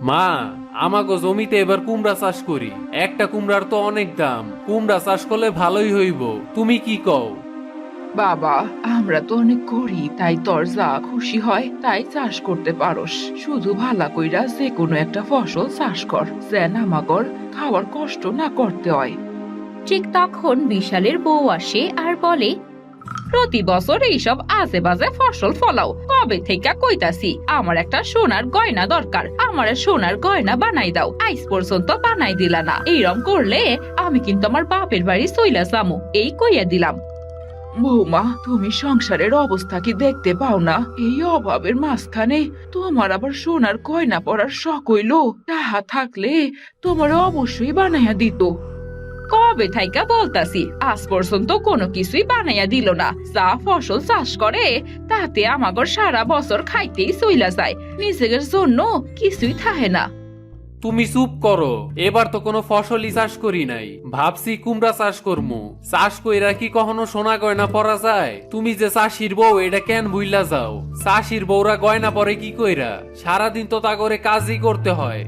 মা, আমাগো জমিতে এবার কুমড়া চাষ করি। একটা কুমড়ার তো অনেক দাম, কুমড়া চাষ করলে ভালোই হইব। তুমি কি কও? বাবা, আমরা তো অনেক গরিব, তাই তোর যা খুশি হয় তাই চাষ করতে পারোস। শুধু ভালা কইরা যে কোনো একটা ফসল চাষ কর, যেন আমাগর খাওয়ার কষ্ট না করতে হয়। ঠিক তখন বিশালের বউ আসে আর বলে, প্রতি বছর এইসব আজে বাজে ফসল ফলাও, কবে থেকে কইতাছি আমার একটা সোনার গয়না দরকার, আমার সোনার গয়না বানাই দাও, আইজ পর্যন্ত বানাই দিলা না। এইরকম করলে আমি কিন্তু আমার বাপের বাড়ি চইলা যামু, এই কইয়া দিলাম। বৌমা, তুমি সংসারের অবস্থা কি দেখতে পাও না? এই অভাবের মাঝখানে তোমার আবার সোনার গয়না পরার শখ হইলো। তাহা থাকলে তোমার অবশ্যই বানাইয়া দিত। কবে থাইকা বলতাছি, আজ পর্যন্ত কোনো কিছুই বানাইয়া দিল না। যা ফসল চাষ করে তাতে আমাগর সারা বছর খাইতেই চইলা যায়, নিজের জন্য কিছুই থাহে না। তুমি চুপ করো। এবার তো কোনো ফসলই চাষ করি নাই, ভাবছি কুমড়া চাষ করমু। চাষ কইরা কি কখনো সোনা গয়না পরা যায়? তুমি যে চাষির বউ, এটা কেন ভুইলা যাও? চাষির বউরা গয়না পরে কি কইরা? সারাদিন তো তা করে কাজই করতে হয়।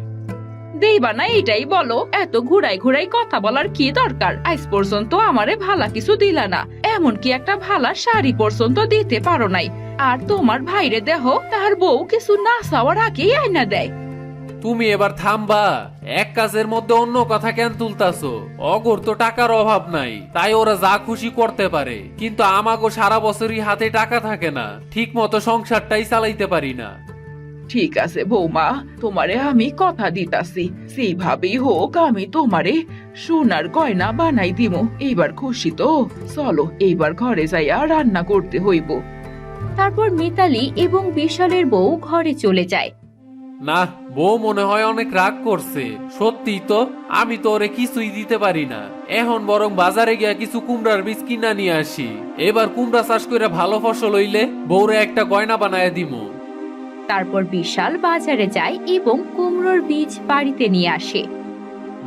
দেইবা না এটাই বলো, এত ঘুরাই ঘুরাই কথা বলার কি দরকার? আজ পর্যন্ত আমারে ভালা কিছু দিলা না, এমনকি একটা ভালা শাড়ি পর্যন্ত দিতে পারো নাই। আর তোমার ভাইরে দেহ, তার বউ কিছু না চাওয়ার আগেই আয়না দেয়। তুমি এবার থামবা। এক কাজের মধ্যে অন্য কথা কেন তুলতাছো? অগর তো টাকার অভাব নাই, তাই ওরা যা খুশি করতে পারে, কিন্তু আমাগো সারা বছরই হাতে টাকা থাকে না, ঠিক মতো সংসারটাই চালাইতে পারি না। ঠিক আছে বৌমা, তোমারে আমি কথা দিতাছি, সেইভাবেই হোক আমি তোমারে সোনার গয়না বানাই দিমু। এইবার খুশি তো? চলো এইবার ঘরে যাইয়া রান্না করতে হইব। তারপর মিতালি এবং বিশালের বউ ঘরে চলে যায়। না, বউ মনে হয় অনেক রাগ করছে। সত্যি তো, আমি তো ওরে কিছুই দিতে পারি না। এখন বরং বাজারে গিয়া কিছু কুমড়ার বীজ কিনা নিয়ে আসি। এবার কুমড়া চাষ করে ভালো ফসল হইলে বউরে একটা গয়না বানায় দিমু। তারপর বিশাল বাজারে যায় এবং কুমড়োর বীজ বাড়িতে নিয়ে আসে।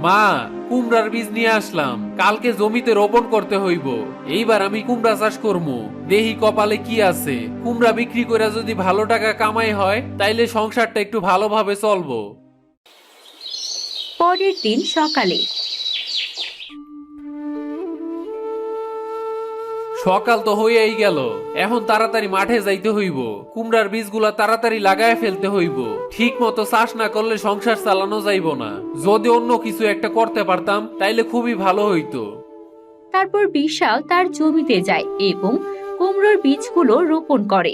মা, কুমড়ার বীজ নিয়ে আসলাম, কালকে জমিতে রোপণ করতে হইব। এইবার আমি কুমড়া চাষ করবো। দেহি কপালে কি আছে। কুমড়া বিক্রি করে যদি ভালো টাকা কামাই হয়, তাইলে সংসারটা একটু ভালোভাবে চলবো। পরের দিন সকালে সকাল তো হইয়াই গেল, এখন তাড়াতাড়ি মাঠে যাইতে হইব। কুমড়ার বীজগুলা তাড়াতাড়ি লাগায় ফেলতে হইব। ঠিক মতো চাষ না করলে সংসার চালানো যাইব না। যদি অন্য কিছু একটা করতে পারতাম তাইলে খুবই ভালো হইতো। তারপর বিশাল তার জমিতে যায় এবং কুমড়োর বীজগুলো রোপণ করে।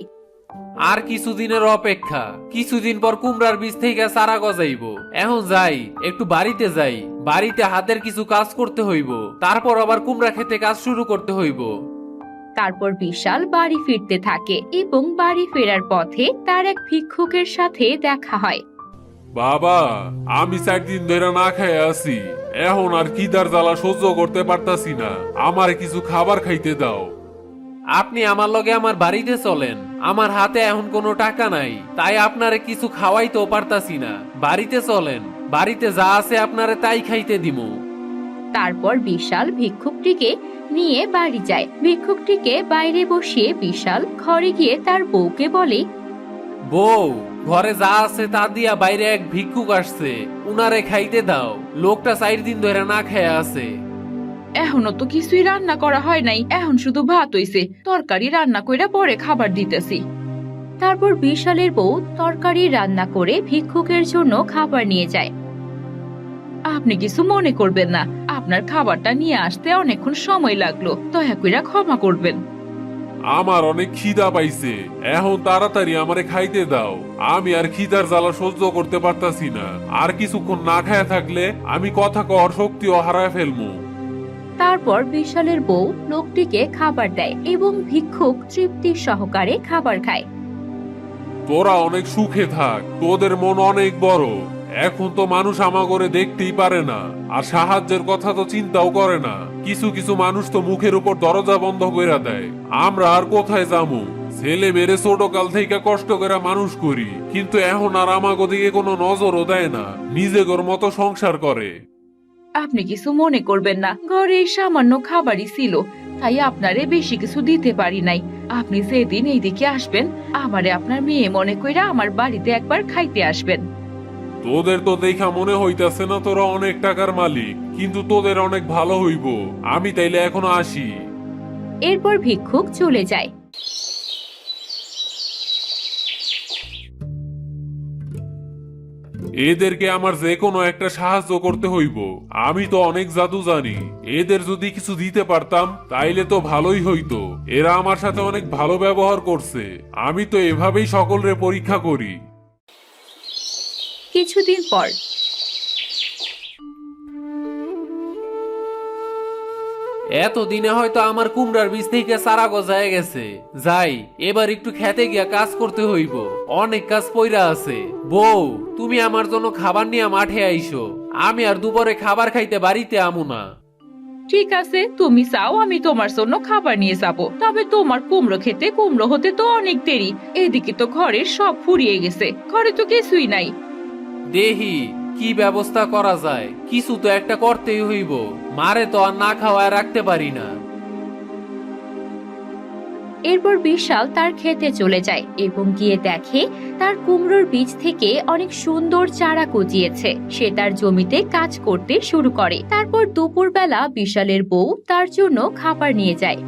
আর কিছুদিনের অপেক্ষা, কিছুদিন পর কুমড়ার বীজ থেকে চারা গজাইব। এখন যাই, একটু বাড়িতে যাই। বাড়িতে হাতের কিছু কাজ করতে হইব, তারপর আবার কুমড়া খেতে কাজ শুরু করতে হইব। তারপর বিশাল বাড়ি ফিরতে থাকে এবং বাড়ি ফেরার পথে তার এক ভিক্ষুকের সাথে দেখা হয়। বাবা, আমি 4 দিন ধরে না খেয়ে আছি। এখন আর খিদার জ্বালা সহ্য করতে পারতাছি না। আমার কিছু খাবার খাইতে দাও। আপনি আমার লগে আমার বাড়িতে চলেন। আমার হাতে এখন কোনো টাকা নাই, তাই আপনারে কিছু খাওয়াইতেও পারতাছি না। বাড়িতে চলেন, বাড়িতে যা আছে আপনারে তাই খাইতে দিমু। তারপর বিশাল ভিক্ষুকটিকে নিয়ে বাড়ি যায়। ভিক্ষুকটিকে বাইরে বসিয়ে বিশাল ঘরে গিয়ে তার বউকে বলে, বউ, ঘরে যা আছে তা দিয়া বাইরে এক ভিক্ষুক আসছে, উনারে খাইতে দাও। লোকটা 4 দিন ধরে না খেয়ে আছে। এখনো তো কিছুই রান্না করা হয় নাই, এখন শুধু ভাত হইছে। তরকারি রান্না কইরা পরে খাবার দিতেছি। তারপর বিশালের বউ তরকারি রান্না করে ভিক্ষুকের জন্য খাবার নিয়ে যায়। আপনি কিছু মনে করবেন না, আপনার খাবারটা নিয়ে আসতে অনেকক্ষণ সময় লাগলো, দয়া কইরা ক্ষমা করবেন। আমার অনেক খিদা পাইছে, এখন তাড়াতাড়ি আমারে খাইতে দাও। আমি আর খিদার জ্বালা সহ্য করতে পারতাছি না। আর কিছুক্ষণ না খায়া থাকলে আমি কথা কওয়ার শক্তিও হারায় ফেলবো। তারপর বিশালের বউ লোকটিকে খাবার দেয় এবং ভিক্ষুক তৃপ্তি সহকারে খাবার খায়। তোরা অনেক সুখে থাক, তোদের মন অনেক বড়। এখন তো মানুষ আমাগরে দেখতেই পারে না, আর সাহায্যের কথা তো চিন্তাও করে না। কিছু কিছু মানুষ তো মুখের উপর দরজা বন্ধ কইরা দেয়। আমরা আর কোথায় যামু? ছেলে মেরে ছোট কাল থেকে কষ্ট করে মানুষ করি, কিন্তু এখন আর আমাগো দিকে কোনো নজরও দেয় না, নিজেগর মতো সংসার করে। আপনি কিছু মনে করবেন না, ঘরে এই সামান্য খাবারই ছিল, তাই আপনারে বেশি কিছু দিতে পারি নাই। আপনি যেদিন এইদিকে আসবেন, আমারে আপনার মেয়ে মনে কইরা আমার বাড়িতে একবার খাইতে আসবেন। তোদের তো দেখা মনে হইতাছে না তোরা অনেক টাকার মালিক, কিন্তু তোদের অনেক ভালো হইব। আমি তাইলে এখনো আসি। এরপর ভিক্ষুক চলে যায়। এদেরকে আমার যে কোনো একটা সাহায্য করতে হইব। আমি তো অনেক জাদু জানি, এদের যদি কিছু দিতে পারতাম তাইলে তো ভালোই হইতো। এরা আমার সাথে অনেক ভালো ব্যবহার করছে, আমি তো এভাবেই সকলের পরীক্ষা করি। কিছুদিন পর এতদিনে হয়তো আমার কুমড়ার বীজ থেকে চারা গজায় গেছে। যাই, এবার একটু খেতে গিয়া কাজ করতে হইব, অনেক কাজ পইরা আছে। বউ, তুমি আমার জন্য খাবার নিয়ে মাঠে আইসো, আমি আর দুপুরে খাবার খাইতে বাড়িতে আমু না। ঠিক আছে, তুমি চাও আমি তোমার জন্য খাবার নিয়ে যাব, তবে তোমার কুমড়ো খেতে কুমড়ো হতে তো অনেক দেরি। এদিকে তো ঘরের সব ফুরিয়ে গেছে, ঘরে তো কিছুই নাই। দেহি কি ব্যবস্থা করা যায়, কিছু তো একটা করতেই হইব, মারে তো আর না খাওয়ায় রাখতে পারি না। এরপর বিশাল তার খেতে চলে যায় এবং গিয়ে দেখে তার কুমড়োর বীজ থেকে অনেক সুন্দর চারা গজিয়েছে। সে তার জমিতে কাজ করতে শুরু করে। তারপর দুপুরবেলা বিশালের বউ তার জন্য খাবার নিয়ে যায়।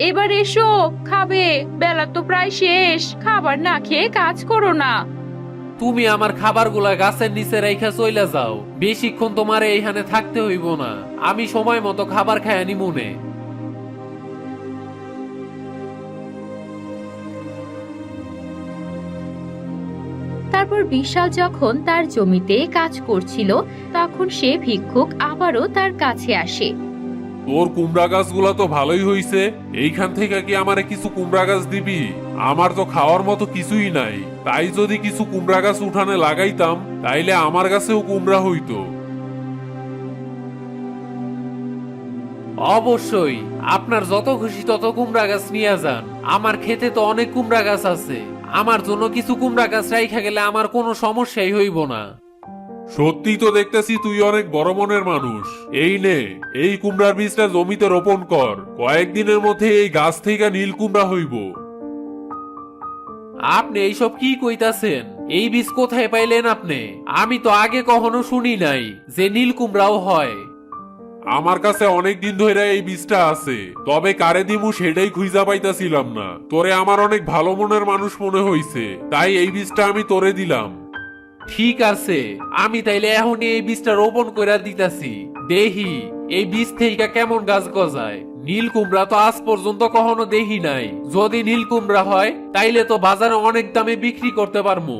এবার এসো, খাবে, বেলা তো প্রায় শেষ, খাবার না খেয়ে কাজ করো না। তুমি আমার খাবারগুলা গাছের নিচে রেখা চইলা যাও, বেশিক্ষণ তোমারে এইখানে থাকতে হইব না, আমি সময় মতো খাবার খায় আনি মনে। তারপর বিশাল যখন তার জমিতে কাজ করছিল তখন সে ভিক্ষুক আবারও তার কাছে আসে। তোর কুমড়া গাছগুলা তো ভালোই হইছে, এইখান থেকে কি আমারে কিছু কুমড়া গাছ দিবি? আমার তো খাওয়ার মতো কিছুই নাই, তাই যদি কিছু কুমড়া গাছ উঠানে লাগাইতাম তাইলে আমার কাছেও কুমড়া হইতো। অবশ্যই, আপনার যত খুশি তত কুমড়া গাছ নিয়ে যান, আমার খেতে তো অনেক কুমড়া গাছ আছে, আমার জন্য কিছু কুমড়া গাছ রাইখা গেলে আমার কোনো সমস্যাই হইব না। সত্যি তো দেখতেছি তুই অনেক বড় মনের মানুষ। এই নে, এই কুমড়ার বীজটা জমিতে রোপণ কর, কয়েকদিনের মধ্যে এই গাছ থেকে নীল কুমড়া হইব। আপনি এইসব কি কইতাছেন? এই বীজ কোথায় পাইলেন আপনি? আমি তো আগে কখনো শুনি নাই যে নীল কুমড়াও হয়। আমার কাছে অনেক দিন ধরে এই বীজটা আছে, তবে কারে দিমু সেটাই খুঁজা পাইতাছিলাম না। তোরে আমার অনেক ভালো মনের মানুষ মনে হইছে, তাই এই বীজটা আমি তোরে দিলাম। ঠিক আছে, আমি তাইলে এখনই এই বীজটা রোপণ করে দিতাছি, দেখি এই বীজ থেকে কেমন গাছ গজায়। নীল কুমড়া তো আজ পর্যন্ত কখনো দেখি নাই, যদি নীল কুমড়া হয় তাইলে তো বাজারে অনেক দামে বিক্রি করতে পারবো।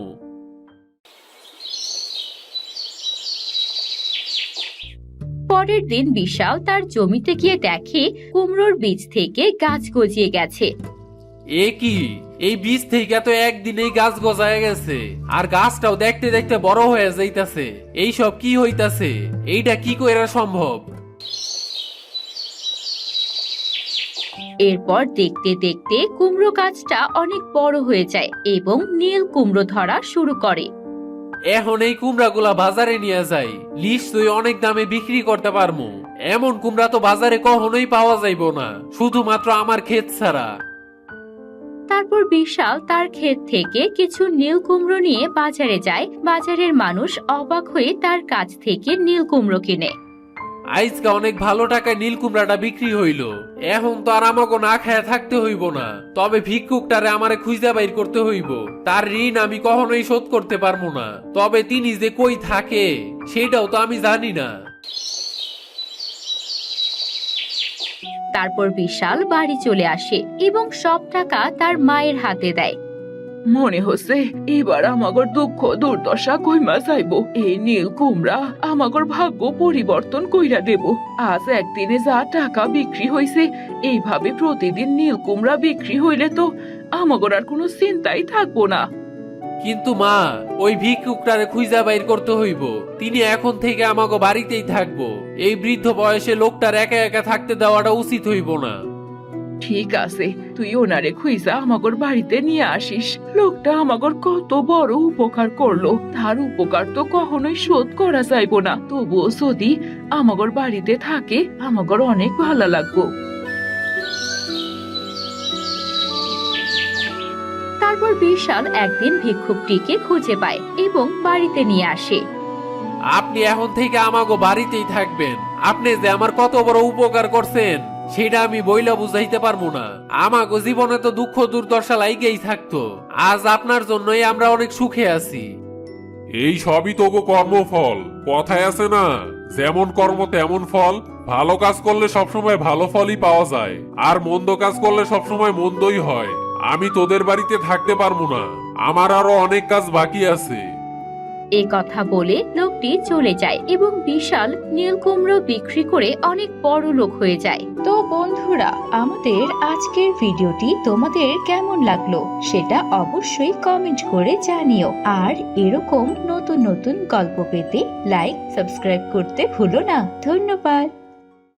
পরের দিন বিশাল তার জমিতে গিয়ে দেখে কুমড়োর বীজ থেকে গাছ গজিয়ে গেছে। এ কি, এই বীজ থেকে তো একদিনেই গাছ গজায় গেছে, আর গাছটাও দেখতে দেখতে বড় হয়ে যাইতাছে। এইসব কি হইতাছে? এইটা কি কইরা সম্ভব? এরপর দেখতে দেখতে কুমড়ো গাছটা অনেক বড় হয়ে যায় এবং নীল কুমড়ো ধরা শুরু করে। এখন এই কুমড়াগুলা বাজারে নিয়ে যাই, নিশ্চয়ই অনেক দামে বিক্রি করতে পারবো। এমন কুমড়া তো বাজারে কখনোই পাওয়া যাইব না, শুধুমাত্র আমার ক্ষেত ছাড়া। তারপর বিশাল তার ক্ষেত থেকে কিছু নীল কুমড়ো নিয়ে বাজারে যায়। বাজারের মানুষ অবাক হয়ে তার কাছ থেকে নীল কুমড়ো কিনে। আজকে অনেক ভালো টাকায় নীল কুমড়াটা বিক্রি হইল, এখন তো আর আমাকে না খায়া থাকতে হইব না। তবে ভিক্ষুকটারে আমারে খুঁজা বাইর করতে হইব, তার ঋণ আমি কখনোই শোধ করতে পারবো না। তবে তিনি যে কই থাকে সেটাও তো আমি জানি না। তারপর বিশাল বাড়ি চলে আসে এবং সব টাকা তার মায়ের হাতে দেয়। মনে হচ্ছে এবার আমাগর দুঃখ দুর্দশা কইমা যাইব। এই নীল কুমড়া আমাগর ভাগ্য পরিবর্তন কইরা দেব। আজ একদিনে যা টাকা বিক্রি হইছে, এইভাবে প্রতিদিন নীল কুমড়া বিক্রি হইলে তো আমাগর আর কোনো চিন্তাই থাকবো না। কিন্তু মা, ওই ভিক্ষুকটারে খুঁজা বাইর করতে হইব, তিনি এখন থেকে আমাকে বাড়িতেই থাকবো। এই বৃদ্ধ বয়সে লোকটার একা একা থাকতে দেওয়াটা উচিত হইব না। ঠিক আছে, তুই ওনারে খুঁজা আমাগর বাড়িতে নিয়ে আসিস। লোকটা আমাগর কত বড় উপকার করলো, তার উপকার তো কখনোই শোধ করা যাইব না। তবুও যদি আমাগর বাড়িতে থাকে আমাগর অনেক ভালো লাগবো। তারপর বিশাল একদিন ভিক্ষুকটিকে খুঁজে পায় এবং বাড়িতে নিয়ে আসে। আপনি এখন থেকে আমাগো বাড়িতেই থাকবেন। আপনি যে আমার কত বড় উপকার করছেন সেটা আমি বইলা বুঝাইতে পারবো না। আমাগো জীবনে তো দুঃখ দুর্দশা লাইগেই থাকতো, আজ আপনার জন্যই আমরা অনেক সুখে আছি। এই সবই তোগো কর্মফল। কথায় আছে না, যেমন কর্ম তেমন ফল। ভালো কাজ করলে সবসময় ভালো ফলই পাওয়া যায়, আর মন্দ কাজ করলে সবসময় মন্দই হয়। আমি তোদের বাড়িতে থাকতে পারবো না, আমার আরো অনেক কাজ বাকি আছে। এই কথা বলে লোকটি চলে যায় এবং বিশাল নীল কুমড়ো বিক্রি করে অনেক বড় লোক হয়ে যায়। তো বন্ধুরা, আমাদের আজকের ভিডিওটি তোমাদের কেমন লাগলো সেটা অবশ্যই কমেন্ট করে জানিও। আর এরকম নতুন নতুন গল্প পেতে লাইক সাবস্ক্রাইব করতে ভুলো না। ধন্যবাদ।